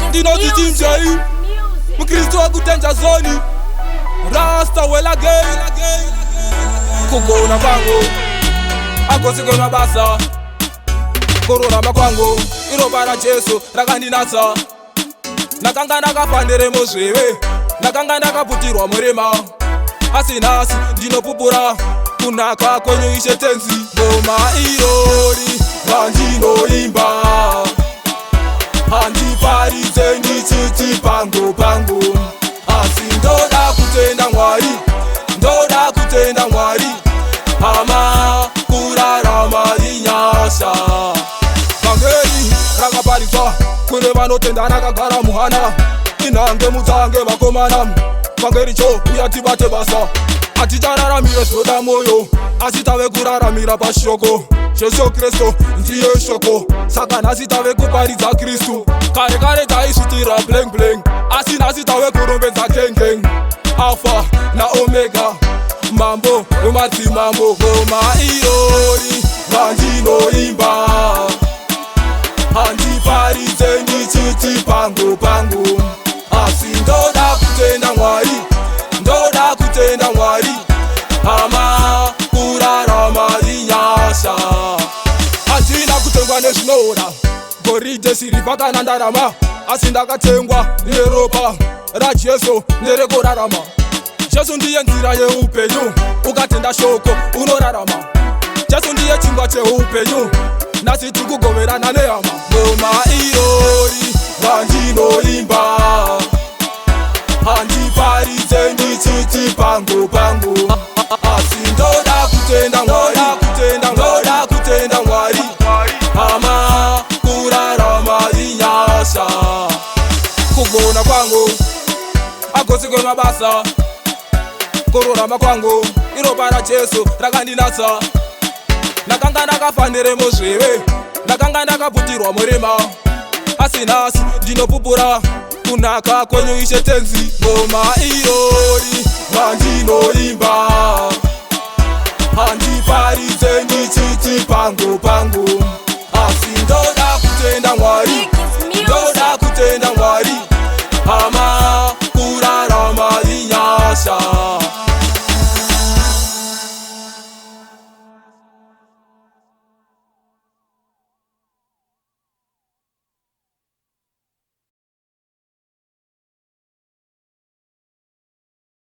ndinoti timjai mukristu wakutenja zoni rasta well again kugona kwangu akosikwe mabasa kururama kwangu iropa ra Jesu rakandinatsa nakanga ndakafanire muzvive nakanga ndakaputirwa murima asi nhasi ndinopupura kunaka kwenyu Ishe tenzi ngoma irori randinoimba handiparidze ndichiti pangu pangu asi ndoda kutenda Mwari ndoda kutenda Mwari hama kurarama inyasha vangeri rakaparidzwa kune vanotenda rakagara muhana inhange mutange vakomana vangeri cho uya tibate basa hatichararamire zvoda moyo asi tave kuraramira pashoko Jesu Kristu ndiye shoko saka nhasi tave kuparidza Kristu kare kare taisvitira bleng bleng asi nhasi tave kurombedza gengeng Alpha na Omega mambo wemadzimambo ngoma irori randinoimba handiparidze ndichiti pangu pangu asi ndoda kutenda Mwari ndoda kutenda Mwari hama kurarama inyasha handina kutengwa nezvinoora goridhe sirivha kana ndarama asi ndakatengwa neropa raJesu nerekurarama Jesu ndiye nzira yeupenyu ukatenda shoko unorarama Jesu ndiye chingwa cheupenyu nhasi tikugoverana nehama ngoma irori randinoimba handiparidze ndichiti pangu pangu asi ndoda kutenda Mwari ndoda kutenda Mwari hama kurarama inyasha kugona kwangu akosikwe mabasa kururama kwangu iropa ra Jesu rakandinatsa nakanga ndakafanire muzvive nakanga ndakaputirwa murima asi nhasi ndinopupura kunaka kwenyu Ishe tenzi ngoma irori randinoimba handiparidze